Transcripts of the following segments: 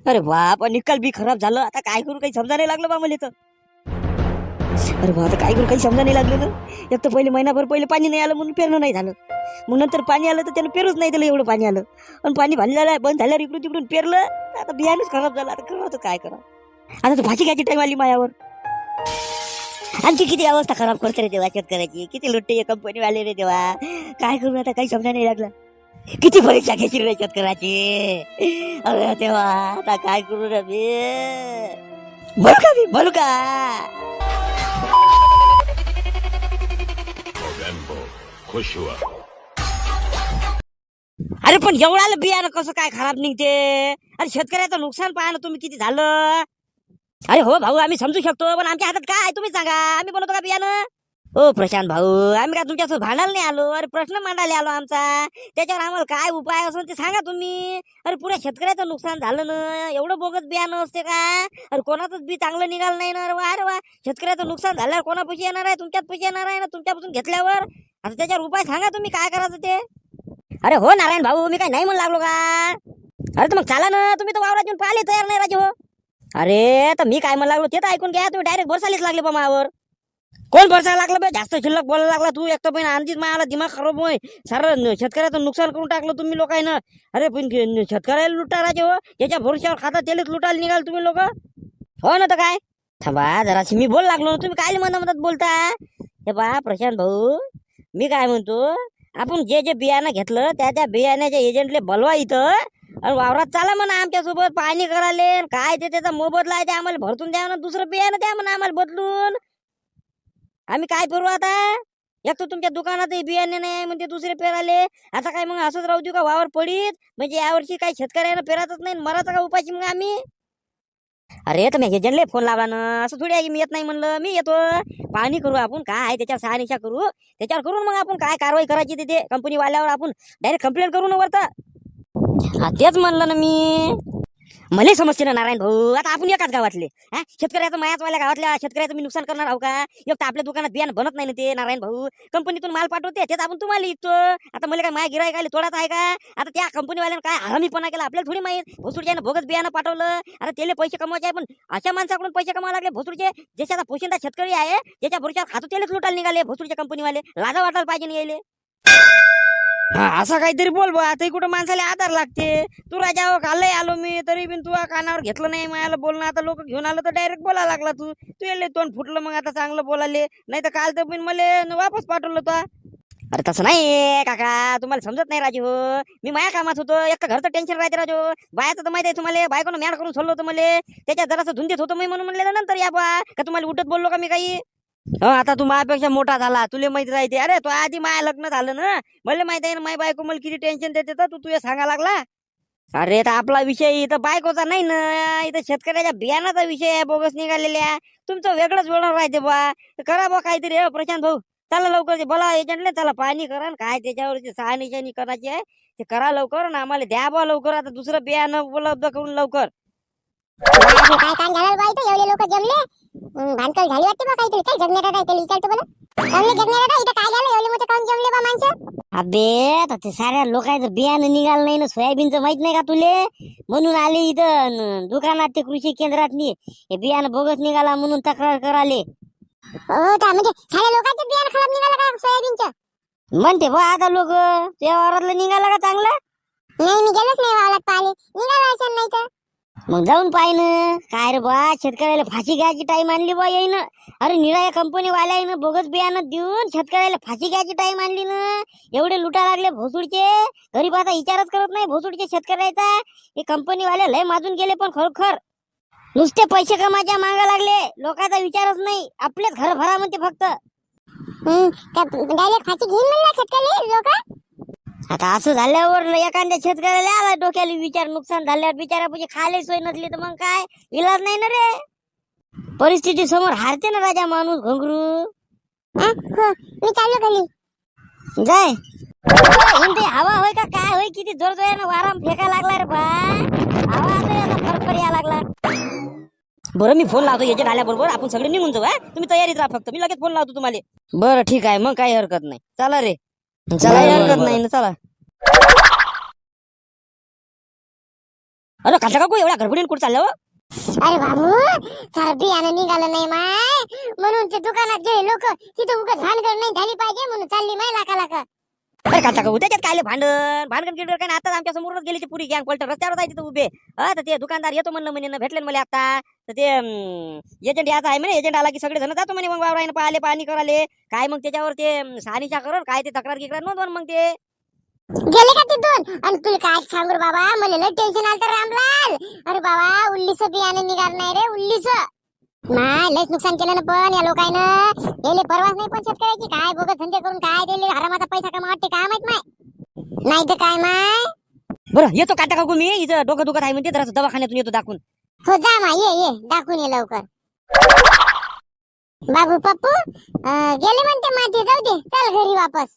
अरे बाप, निकाल बी खराब झालं. आता काय करू, काही समजा नाही लागलं बा मला तर. अरे बा, आता काय करू, काही समजा नाही लागलं ना. एक तर पहिले महिनाभर पहिले पाणी नाही आलं म्हणून पेरणं नाही झालं. मग नंतर पाणी आलं तर त्यानं पेरूच नाही दिलं, एवढं पाणी आलं. पण पाणी झालं बंद झाल्यावर इकडून तिकडून पेरलं. आता बियाणंच खराब झालं. आता करावं तर काय करा. आता तर भाजी घ्यायची टाइम आली मायावर. आणखी किती अवस्था खराब करते रे देवा शेतकऱ्याची. किती लुट्टे कंपनीवाले रे देवा. काय करू आता, काही समजा नाही लागलं. किती परीक्षा घ्यायची रे शेतकऱ्याची. अरे देवा, आता काय करू रे मी. बोलू का. खुश हुआ. अरे पण एवढ्याला बियाणं कसं काय खराब निघते. अरे शेतकऱ्याचं नुकसान पहा ना तुम्ही किती झालं. अरे हो भाऊ, आम्ही समजू शकतो, पण आमच्या हातात काय आहे तुम्ही सांगा. आम्ही बनवतो का बियाणं. हो प्रशांत भाऊ, आम्ही काय तुमच्यासोबत भांडायला नाही आलो. अरे प्रश्न मांडायला आलो आमचा. त्याच्यावर आम्हाला काय उपाय असेल ते सांगा तुम्ही. अरे पुऱ्या शेतकऱ्याचं नुकसान झालं ना. एवढं बोगस बियाणं असते का. अरे कोणाचंच बी चांगलं निघालं नाही ना. अरे वा, शेतकऱ्याचं नुकसान झाल्यावर कोणा पैसे येणार आहे. तुमच्याच पैसे येणार आहे ना, तुमच्यापासून घेतल्यावर. आता त्याच्यावर उपाय सांगा तुम्ही, काय करायचं ते. अरे हो नारायण भाऊ, मी काय नाही म्हणून लागलो का. अरे तर मग चाला ना, तुम्ही तर वावरात येऊन पाहिले तयार नाही राजे हो. अरे तर मी काय म्हणून लागलो ते तर ऐकून घ्या. तुम्ही डायरेक्ट बरसालीच लागले बा मावर. कोण बरसायला लागलं बे. जास्त शिल्लक बोलायला लागला तू. एक तर पण आणखीच मला दिमाग खराब होय. सारं शेतकऱ्याचं नुकसान करून टाकलं तुम्ही लोकांना. अरे पण शेतकऱ्याला लुटा राजे हो. याच्या भरोश्यावर खाता तेलच लुटायला निघाल तुम्ही लोक. हो ना तर काय. थांबा जराशी, मी बोल लागलो ना, तुम्ही काय मनात बोलता. हे बा प्रशांत भाऊ, मी काय म्हणतो, आपण जे जे बियाणं घेतलं त्या बियाण्याच्या एजंटले बोलवा इथं आणि वावरात चाला म्हणा आमच्यासोबत पाणी करायला. काय ते त्याचा मोबदला आहे ते आम्हाला भरतून द्या ना. दुसरं बियाणं द्या म्हणा आम्हाला बदलून. आम्ही काय करू आता. एक तर तुमच्या दुकानात बियाणे नाही म्हणजे दुसरे पेराले. आता काय मग असंच राहू देऊ का वावर पडीत. म्हणजे यावर्षी काही शेतकऱ्यांना पेरातच नाही, मराचा का उपाशी मग आम्ही. अरे तर मी एजंटले फोन लावला ना. असं थोडी आहे की मी येत नाही म्हणलं. मी येतो. पाणी करू आपण, काय आहे त्याच्यावर शहानिशा करू. त्याच्यावर करून मग आपण काय कारवाई करायची ते कंपनी वाल्यावर आपण डायरेक्ट कंप्लेंट करू ना वरतं. तेच म्हणलं ना मी. मला समजते ना नारायण भाऊ. आता आपण एकाच गावातले शेतकऱ्याचं, मायाच वाल्या गावातल्या शेतकऱ्याचं मी नुकसान करणार आहो का. एक तर आपल्या दुकानात बियाणं बनत नाही ना ते नारायण भाऊ. कंपनीतून माल पाठवते तेच आपण तुम्हाला विकतो. आता मला काय माया गिराईक आले थोडाच आहे का. आता त्या कंपनीवाल्यानं काय हरामीपणा केला आपल्याला थोडी माहित. भोसुडच्यानं बोगस बियाणं पाठवलं. आता त्याला पैसे कमवायचे आहे, पण अशा माणसाकडून पैसे कमावा लागले भोसुडचे. ज्याचा पोशिंदा शेतकरी आहे, त्याच्या भरोश्यावर खातो त्यालाच लुटायला निघाले भोसुडच्या कंपनीवाले. लाजा वाटायला पाहिजे नाही यायले. हा असं काहीतरी बोल बा. आता कुठं माणसाला आधार लागते. तू राजा कालही आलो मी, तरी पण तू कानावर घेतलं नाही मला बोलणं. आता लोक घेऊन आलं तर डायरेक्ट बोलायला लागला तू. तू येले तोंड फुटलं मग आता चांगलं बोलाले. नाही तर काल तर पण मला वापस पाठवलं तू. अरे तसं नाही काका, तुम्हाला समजत नाही राजू. मी माया कामात होतो. एक तर घरचं टेन्शन राहते राजू. बायाचं तर माहिती आहे तुम्हाला. बायकोनं मॅड करून सोडलं होतं मला. त्याच्यात जरासं धुंदीत होतो मी म्हणून म्हणलेलं नंतर या बा का तुम्हाला उठत बोललो का मी काही. आता तू माझ्यापेक्षा मोठा झाला, तुला माहित राहते. अरे तो आधी माया लग्न झालं ना, मला माहित आहे ना माय बायको मला किती टेन्शन देते. तर तू सांगा लागला. अरे तर आपला विषय इथं बायकोचा नाही ना, इथं शेतकऱ्याच्या बियाणाचा विषय आहे बोगस निघालेल्या. तुमचं वेगळंच वळण राहते बा. करा बा काहीतरी. प्रशांत भाऊ चला लवकर ते बोला एजंटले. चला पाणी करा काय त्याच्यावर शहानिशाणी करायची आहे ते करा लवकर ना. आम्हाला द्या बा लवकर. आता दुसरं बियाणं उपलब्ध करून लवकर. काय काम झालं बाई. तर एवढे लोक जमले, भानकल झाली वाटते बा. काहीतरी काय जगण्यात आहे त्याला विचारतो बोला. चांगले जगण्यात आहे इथं. काय झालं एवढे मोठे काम जमले बा माणसं. अबे तर ते साऱ्या लोकांचं बियाणं निघालं नाही ना. सोयाबीनचं माहित नाही का तुले. म्हणून आले इथं दुकानात ते कृषी केंद्रात हे बियाणं बोगस निघाला म्हणून तक्रार कराले. हो का, म्हणजे साऱ्या लोकांचं बियाणं खराब निघालं का सोयाबीनचं. म्हणते बा आता लोक. त्या वावरातलं निघाला का चांगला. नाही मी गेलोच नाही वावरात पाहिले. निघालं असं नाही तर. मग जाऊन पाय ना. काय रे बा, शेतकऱ्याला फाशी घ्यायची टाइम आणली बा येईन. अरे निळ्या कंपनी वाल्यानं बोगस बियाणं देऊन शेतकऱ्याला फाशी घ्यायची टाइम आणली ना. एवढे लुटा लागले भोसुडचे. गरीब आता विचारच करत नाही भोसुडचे शेतकऱ्याचा. हे कंपनी वाले लय माजून गेले. पण खरोखर नुसते पैसे कमायच्या मागा लागले. लोकांचा विचारच नाही. आपलेच घर भरा म्हणते फक्त. डायरेक्ट फाशी घेऊन म्हणला शेतकरी लोक. आता असं झाल्यावर एखाद्या शेतकऱ्याला आला डोक्याला विचार. नुकसान झाल्यावर बिचारापाशी खायला सोय नसली तर मग काय इलाज नाही ना रे. परिस्थिती समोर हारते ना राजा माणूस घोंगरू. हो मी चाललो खाली. जाय हिंदी हवा होय का काय होय. किती जोर जोरानं वारा फेका लागला रे बा. हवा असा फरफर या लागला. बरं मी फोन लावतो एजंट आल्याबरोबर. आपण सगळे निघून जाऊ. तुम्ही तयारीत राहा फक्त. मी लगेच फोन लावतो तुम्हाला. बरं ठीक आहे मग काही हरकत नाही. चला रे. चला हरकत नाही ना चला. अरे काका काकू एवढ्या गडबडीने कुठं चाललं हो? अरे बाबू सारं बियाणं निघालं नाही माय म्हणून ते दुकानात गेले लोक तिथे उगाच भानगड नाही झाली पाहिजे म्हणून चालली माय लाका. अरे काका काकू त्याच्यात काय भांडण गिडर काय आता आमच्या समोरच गेली ती पुरी गँग पलट रस्त्यावर जायची तिथे उभे. तर ते दुकानदार येतो म्हणलं म्हणे भेटले मला आता. तर ते एजंट याचा आहे म्हणे. एजंट आला की सगळे जण जातो म्हणे मग वावरायनं पाहिले पाणी कराले काय मग त्याच्यावर ते सानिशा करल काय ते तक्रार गिक्रार नोंदवून मग ते गेले का तिथून. आणि तुला काय सांगू रे बाबा मला लय टेन्शन आलं रामलाल. अरे बाबा उल्लीच बियाणं निघाल नाही रे उल्लीच. नाही लयच नुकसान केलं ना पण या लोकांना. गेले परवाच नाही पण शेतकऱ्याची काय बोगस धंदे करून काय दिले हरामाचा पैसा कमा वाटते काय माहित नाही तर काय माय. बरं येतो काका काकू मी इथं डोकं दुखत आहे म्हणते जरा दवाखान्यातून येतो दाखवून. हो जा मा ये दाखवून ये लवकर. बाबू पप्पू गेले म्हणते माती जाऊ दे चल घरी वापस.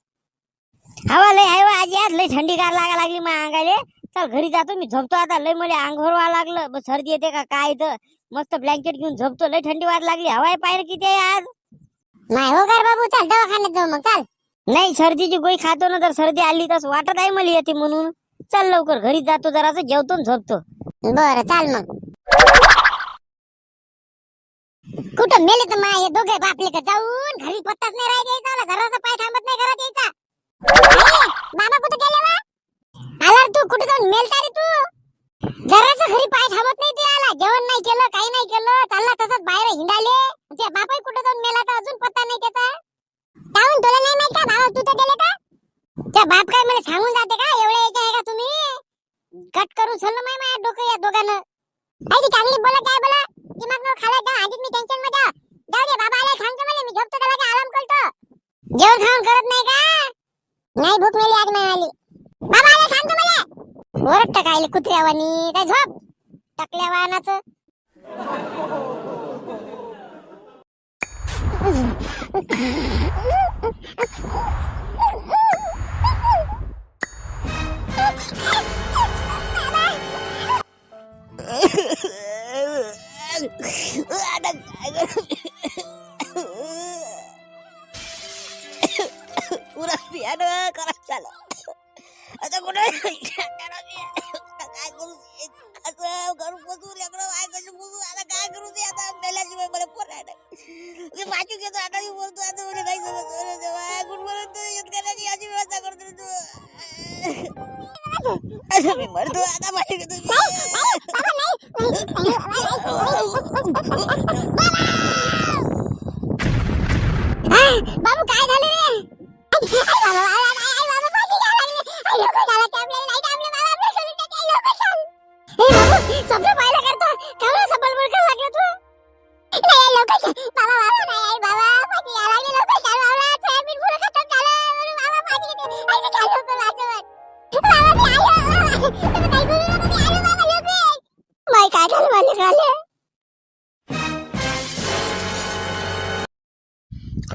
हवा लय आहे आज यार लय थंडी गार लागा लागली मग अंगाले. चल घरी जातो मी झोपतो आता. लय मला अंग भरवा लागलं सर्दी येते का काय इथं. मस्त ब्लँकेट घेऊन झोपतो. लय थंडी वाज लागली. हवाय पाहिलं किती आहे आज. नाही हो कर बाबू चल दवाखान्यात जाऊ मग चल. नाही सर्दीची गोळी खातो ना. जर सर्दी आली तर वाटत आहे मला येते म्हणून. चल लवकर घरी जातो जरासं जेवतो आणि झोपतो. बरं चाल मग. कुठं मेले तर माय दोघे बापले का जाऊन घरी पत्ताच नाही राहायचा. घराचा पाय थांबत नाही घरात यायचा. बाबा कुठे गेले वा. आला तू कुठे जाऊन मेलता रे तू. जरासं घरी पाय थांबत नाही ते. आला जेवण नाही केलं काही नाही केलं चालला तसंच बाहेर हिंडाले. त्या बापाही कुठे जाऊन मेला तर अजून पत्ता नाही त्याचा. जाऊन तुला नाही माहित का भावा तू तर गेले का. त्या बाप काय मला सांगून जाते का एवढे यायचे आहे का तुम्ही. कट करून सल्लं माय माझ्या डोकं या दोघांना. आई चांगली बोला काय बोला दिमाग न खाला का आधीच मी टेन्शन मध्ये. जाऊ दे बाबा आला सांगतो मला मी झोपतो त्याला आराम करतो. जेवण खाऊन करत नाही का. नाही भूक मेली आज नाही आली. बाबा आला सांगतो मला. ओरडत काय कुत्र्यावानी काय झोप टाकल्या वाहनाचं. पुरा बियाणं खराब झालं. आता कुठे काय करू कसं घरून बसू लेकडं काय कसं बसू आता काय करू ते. आता मेल्याशिवाय मला पोर नाही. माझी घेतो आता मी बोलतो आता मला काही समजत कुठ म्हणत शेतकऱ्याची याची व्यवस्था करतो तू. मी मरतो आता माझी घेतो. बाबू काय झालं रे. स्वप्न पाहिलं करतो केवढं सफल बोल लागलं तू. नाही लोक बाबा नाही बाबा पाठी यायला लागले लोक चाल बाबा सोयाबीन फुलं खतम झालं म्हणून बाबा पाठी येते. आई काय होतं माझं बाबा मी आलो तुम्ही काय बोलू नका मी आलो बाबा लोक. माय काय झालं मला झालं.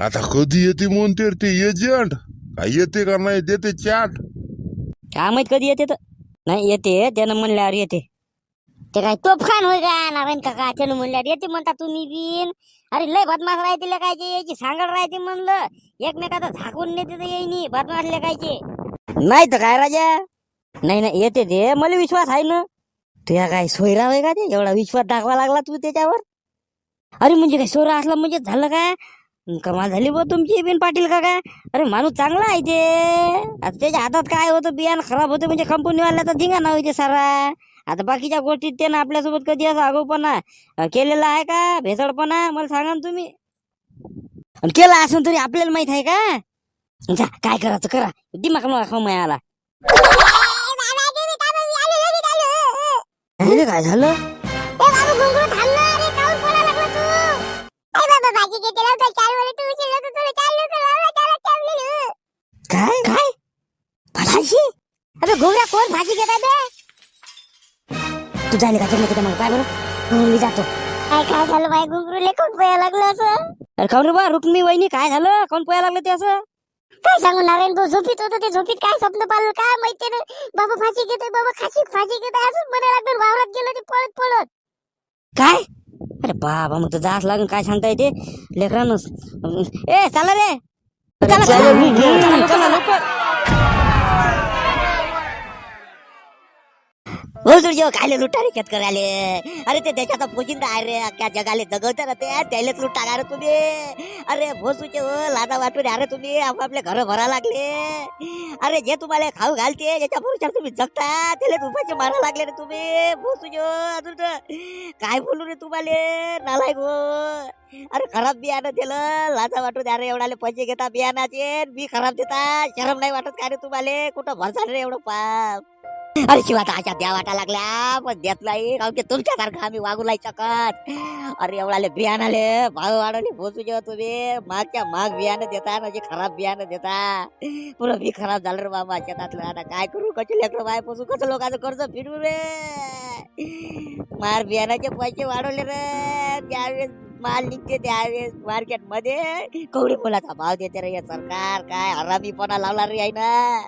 आता कधी येते म्हणते ते एजंट काय येते का नाही देते चाट. काय माहित कधी येते तर. नाही येते त्यानं म्हणल्यावर येते. ते काय तोफखान होय का नारायण काका त्यानं म्हणल्यावर येते म्हणता तुम्ही बिन. अरे लय बदमाश राहते लेकायचे यायची सांगड राहते म्हणलं. एकमेकाचा झाकून नेते तर येईनी बदमाश लेकायचे. नाही तर काय राजा. नाही येते ते मला विश्वास आहे ना. तुझ्या काय सोयराव आहे का ते एवढा विश्वास दाखवा लागला तू त्याच्यावर. अरे म्हणजे काय सोयरा असला म्हणजे झालं काय. कमाल झाली बघ तुमची बिन पाटील का काय. अरे माणूस चांगला आहे ते. आता त्याच्या हातात काय होतं बियाणं खराब होतं म्हणजे कंपनीवाल्याचा धिंगाणा होते सारा. आता बाकीच्या गोष्टीत त्यानं आपल्यासोबत कधी असं आगाऊपणा केलेला आहे का भेसळपणा मला सांगा ना तुम्ही. केला असून तरी आपल्याला माहित आहे का. जा काय करायचं करा दिमाग नका आला. काय झालं काय काय भाजी. अबे घोगऱ्या कोण भाजी घेत आहे. तू जायला का तिथे मग काय बरं मी जातो. काय झालं बाई घुंगरूले कोण पोया लागलं असं. अरे खाऊ रे बा रुक्मी वहिनी काय झालं कोण पोया लागलं ते असं. काय सांगू नारायण भाऊ झोपीत होतं ते झोपीत काय स्वप्न पाहिलं काय माहिती ना. बाबा फाशी घेते बाबा फाशी घेते असंच म्हणायला लागलं. वावरात गेलं ते पळत पळत. काय अरे बाबा मग तर जास लागून काय सांगता येते लेकरांनच. ए चला रे चला लवकर. भोसडीचे खायले लुटारे शेतकऱ्याले. अरे ते देशाचा पोशिंदा आहे रे, अख्ख्या जगाले जगवते ना ते, त्यालेच लुटा का रे तुम्ही. अरे भोसूचे लादा वाटून अरे तुम्ही आपापले घर भरा लागले. अरे जे तुम्हाला खाऊ घालते ज्याच्या भरोशावर तुम्ही जगता त्याला उपाशी मारा लागले रे तुम्ही भोसूचे. अजून तर काय बोलू रे तुम्हाला नालायक हो. अरे खराब बियाणं दिलं, लाजा वाटून अरे एवढाले पैसे घेता बियाणाचे, बी खराब देता. शरम नाही वाटत का रे तुम्हाला? कुठं भरसा रे एवढं पाप. अरे शिवाय अशा द्या वाटा लागल्या पण देत नाही, कारण की तुमच्यासारखं आम्ही वागू नाही शकत. अरे एवढाले बियाणाले भाव वाढवले भोसू जेव्हा तुम्ही मागच्या माग बियाणं देता म्हणजे खराब बियाणं देता. पुरं बी खराब झालं रे बाबा शेतातलं. आता काय करू, कसे लेकरं बाय पोसू, कसं लोकांचं कर्ज फिरू रे. मार बियाणाचे पैसे वाढवले रे, त्यावेळेस माल निघते त्यावेळेस मार्केट मध्ये कवडी मुलाचा भाव देते रे हे सरकार. काय हरामीपणा लावला रे आहे ना.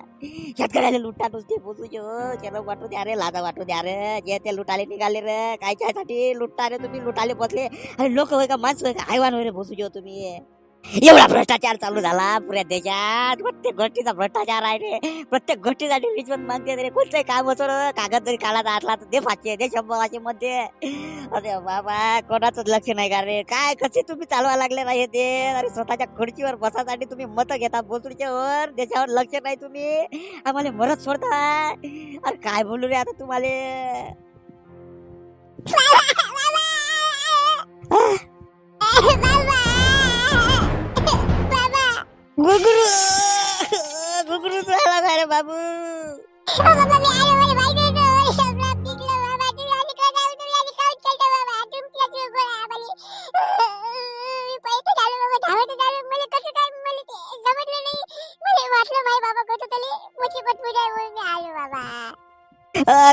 शेतकऱ्याला लुटा नुसते पोचूचे हो. शरम वाटू द्या रे, लाजा वाटू द्या रे. जे ते लुटाले निघाले रे, कायच्यासाठी लुटता रे तुम्ही, लुटाले बसले. अरे लोक होय का माणसं होय का हैवान होय रे भोसूचे हो तुम्ही. एवढा भ्रष्टाचार चालू झाला पुऱ्या देशात. प्रत्येक गोष्टीचा भ्रष्टाचार आहे रे, प्रत्येक गोष्टीसाठी रिश्वत मागते रे. कोणतंही काम असो रे, कागद जरी काढायचा असला तर दे 500 दे 100 मध्ये. अरे बाबा कोणाचंच लक्ष नाही का रे. काय कसे तुम्ही चालवा लागले नाही ते. अरे स्वतःच्या खुर्चीवर बसासाठी तुम्ही मत घेता भोसडीच्या वर, त्याच्यावर लक्ष नाही तुम्ही, आम्हाला मरत सोडता. अरे काय बोलू रे आता तुम्हाला. गुगरू गुगरू झाला काय रे बाबू.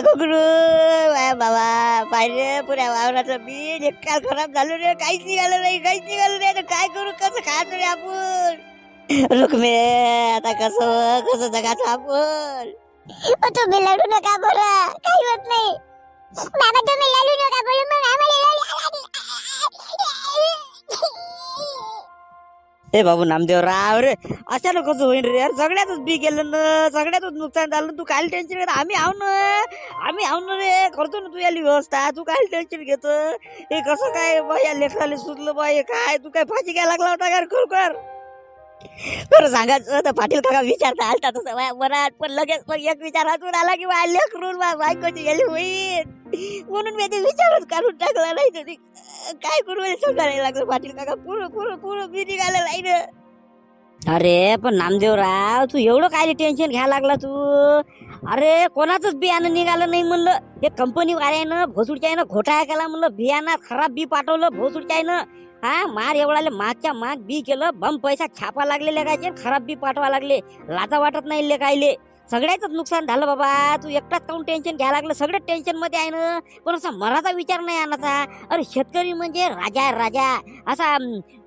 गुगरू बाबा पाहिजे पुऱ्या वावराचं बीज एका खराब झालं रे, काहीच निघालं नाही, काहीच निघालं नाही. आता काय करू, कसं खायचं रे आपण. रुक्मे आता कसं कसं जगाचं आपण. तुम्ही लढू नका बरं, काही होत नाही बाबा. तुम्ही लढू नका बोलू, मग आम्हाला ए बाबू नामदेवराव रे, अचानक कसं होईन रे. अरे सगळ्यातच बी गेलं ना, सगळ्यातच नुकसान झालं. तू काय टेन्शन घेत, आम्ही आहो ना, आम्ही आहो ना रे, करतो ना तू याली व्यवस्था. तू काय टेन्शन घेत. हे कसं काय बा या लेकराला सुचलं बा, हे काय तू काय फाशी घ्यायला लागला होता का खरोखर. बरं सांगायचं तर पाटील काका विचारता आलता तसं मनात, पण लगेच मग एक विचार हातून आला की बा लेकरून बायकोची गेली होईल, म्हणून मी ते विचारच काढून टाकला. नाही तरी काय करू सांगायला लागलं पाटील काका. पुरं पुरं पुरं बी निघालं नाही ना. अरे पण नामदेवराव तू एवढं काय टेन्शन घ्यायला लागला तू. अरे कोणाचंच बियाणं निघालं नाही म्हणलं. हे कंपनी वाल्यानं भोसडीच्या आहे घोटाळा केला म्हणलं, बियाणं खराब बी पाठवलं भोसडीच्या आहे. हा मार एवढाले मागच्या माग बी केलं, बम पैसा छापा लागले काय, खराब बी पाठवा लागले. लाजा वाटत नाही लेकायले. सगळ्याच नुकसान झालं बाबा. तू एकटाच काऊन टेन्शन घ्यायला लागलं, सगळं टेन्शन मध्ये आहे ना. पण असा मराचा विचार नाही आणायचा. अरे शेतकरी म्हणजे राजा आहे राजा. असा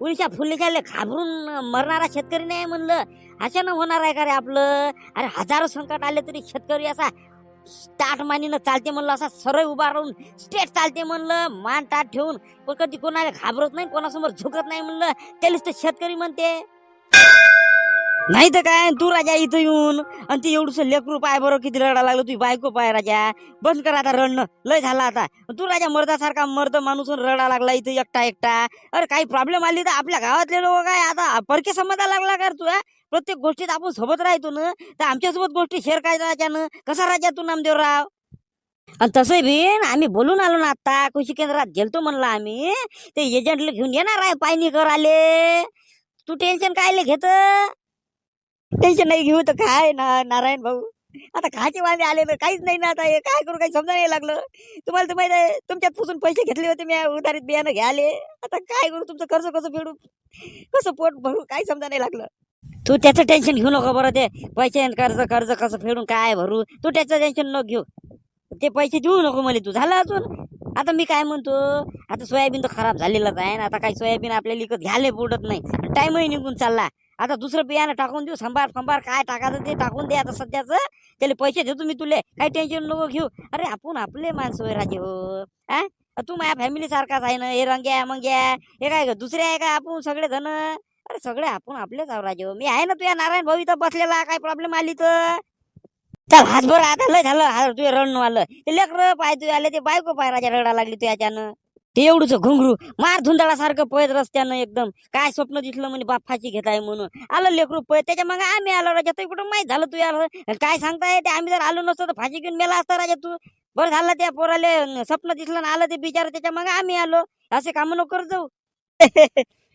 उलच्या फुलीच्याले घाबरून मरणारा शेतकरी नाही म्हणलं. अशानं होणार आहे का रे आपलं. अरे हजारो संकट आले तरी शेतकरी असा ताट मानीनं चालते म्हणलं, असा सरळ उभा राहून स्ट्रेट चालते म्हणलं, मान ताट ठेवून. पण कधी कोणाला घाबरत नाही, कोणासमोर झुकत नाही म्हणलं, त्यालाच तर शेतकरी म्हणते. नाही तर काय तू राजा इथं येऊन आणि ती एवढंस लेकरू पाय बरं किती रडा लागलं. तुझी बायको पाय राजा बंद कर आता रडणं, लय झाला आता. तू राजा मर्दासारखा मर्द माणूस रडा लागला इथं एकटा एकटा. अरे काही प्रॉब्लेम आली तर आपल्या गावातले लोक काय आता परके समजा लागला का तू. प्रत्येक गोष्टीत आपण सोबत राहतो ना, तर आमच्यासोबत गोष्टी शेअर करायच्या ना. कसा राजा तू नामदेवराव. आणि तसं बी आम्ही बोलून आलो ना, आता कृषी केंद्रात गेलतो म्हणलं आम्ही, ते एजंटला घेऊन येणार आहे पायनी कर आले. तू टेन्शन काय घेत. टेन्शन नाही घेऊ तर काय ना नारायण भाऊ. आता खायचे वांदे आले तर काहीच नाही ना. आता हे काय करू काही समजा नाही लागलं. तुम्हाला तर माहित आहे तुमच्यात पुसून पैसे घेतले होते मी उधारीत बियाणं घ्याले. आता काय करू, तुमचं कर्ज कसं फेडू, कसं पोट भरू, काही समजा नाही लागलं. तू त्याचं टेन्शन घेऊ नको बरं. ते पैसे कर्ज कर्ज कसं फेडून काय भरू, तू त्याचं टेन्शन नको घेऊ. ते पैसे देऊ नको मला तू. झालं अजून. आता मी काय म्हणतो, आता सोयाबीन तर खराब झालेलंच आहे ना. आता काही सोयाबीन आपल्याला विकत घ्यायला पुरत नाही, टाइमही निघून चालला. आता दुसरं बियाणं टाकून देऊ, संभार फंबार काय टाकायचं ते टाकून दे आता सध्याचं. त्याला पैसे देतो मी तुले, काही टेन्शन नको घेऊ. अरे आपण आपले माणसं होय राजे हो. हा तू माझ्या फॅमिली सारखाच आहे ना. हे रंग्या मंग्या हे काय दुसरे आहे का, आपण सगळे जण. अरे सगळे आपण आपलेच आहो राजे हो. मी आहे ना तुझ्या नारायण भाऊ इथं बसलेला, काय प्रॉब्लेम आली तर. चल हातभर आता लय झालं तुझे रडणं आलं ते लेकर पाय तू आले ते बायको पाय राजा रडा लागली तू याच्यानं ते एवढूच घुंगरू मार धुंदळासारखं पळत रस्त्यानं एकदम काय स्वप्न दिसलं म्हणे बाप फाशी घेताय म्हणून आलं लेकरू पळत त्याच्या मग आम्ही आलो राजा तू कुठं माहित झालं तू यार काय सांगताय ते आम्ही जर आलो नसतो तर फाशी घेऊन मेला असता राजा तू बरं झालं त्या पोराले स्वप्न दिसलं ना आलं ते बिचार त्याच्या मग आम्ही आलो असे काम नको करत जाऊ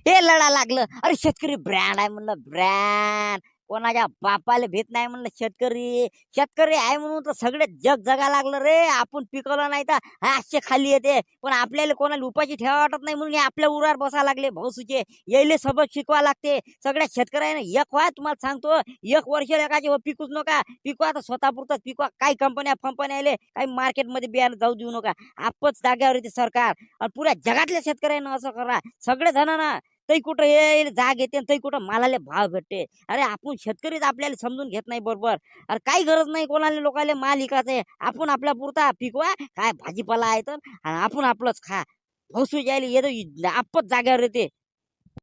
हे लढा लागलं अरे शेतकरी ब्रँड आहे म्हणलं ब्रँड कोणाच्या बापाला भेट नाही म्हणलं शेतकरी आहे म्हणून तर सगळे जग जगा लागलं रे आपण पिकवलं नाही तर हातचे खाली येते पण आपल्याला कोणाला उपाशी ठेवा वाटत नाही म्हणून हे आपल्या उरावर बसा लागले भाऊसूचे यायले सबक शिकवा लागते सगळ्या शेतकऱ्याने एक व्हा तुम्हाला सांगतो एक वर्ष एकाचे पिकूच नका पिकवा तर स्वतःपुरतच पिकवा काही कंपन्या आले काही मार्केटमध्ये बियाणं जाऊ देऊ नका आपच जाग्यावर येते सरकार आणि पुऱ्या जगातल्या शेतकऱ्यांना असं करा सगळे जण ना तै कुठं हे जाग येते तै कुठं मालाले भाव भेटते अरे आपण शेतकरीच आपल्याला समजून घेत नाही बरोबर अरे काही गरज नाही कोणाला लोकांना माल विकायचे आपण आपल्या पुरता पिकवा काय भाजीपाला आहे तर आणि आपण आपलंच खा भोसू जायला येतो आपच जाग्यावर येते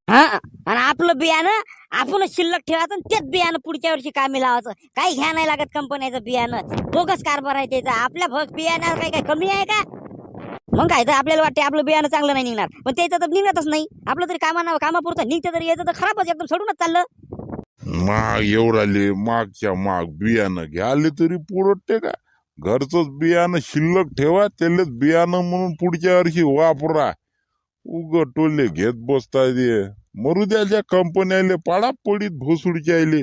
हा आणि आपलं बियाणं आपणच शिल्लक ठेवायचं आणि तेच बियाणं पुढच्या वर्षी कामी लावायचं काही घ्या नाही लागत कंपन्याचं बियाणं बोगस कारभार आहे त्याचा आपल्या बियाण्यावर काही कमी आहे का मग काय तर आपल्याला वाटते आपलं बियाणं चांगलं नाही निघणार पण त्याचं तर निघतच नाही आपलं तरी कामापुरतं निघतं तरी याचं तर खराबच एकदम सोडूनच चाललं माग एवढाले मागच्या माग बियाणं घ्याले तरी पुरटते का घरचंच बियाणं शिल्लक ठेवा त्यालाच बियाणं म्हणून पुढच्या वर्षी वापरा उग टोले घेत बसताय ते मरू द्या त्या कंपन्याले पाडा पडीत भोसडीच्या आले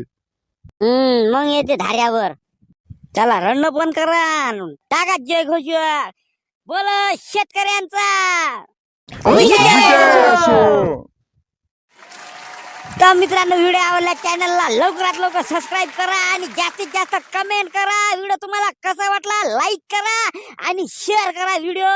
मग येते धाऱ्यावर चला रणं पण करा टाका जय घोषवा बोल शेतकऱ्यांचा तर मित्रांनो व्हिडिओ आवडला चॅनलला लवकरात लवकर सबस्क्राईब करा आणि जास्तीत जास्त कमेंट करा व्हिडिओ तुम्हाला कसा वाटला लाईक करा आणि शेअर करा व्हिडिओ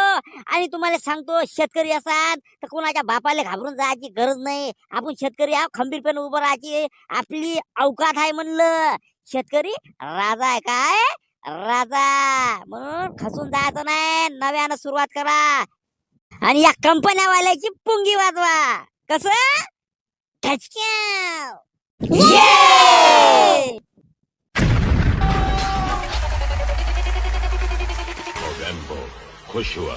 आणि तुम्हाला सांगतो शेतकरी असाल तर कोणाच्या बापाला घाबरून जायची गरज नाही आपण शेतकरी आहोत खंबीरपणे उभं राहायची आपली अवकात आहे म्हणलं शेतकरी राजा आहे काय राजा म्हणून खचून जायचं नाही नव्यानं सुरुवात करा आणि या कंपन्यावाल्याची पुंगी वाजवा कसं November. खुश हुआ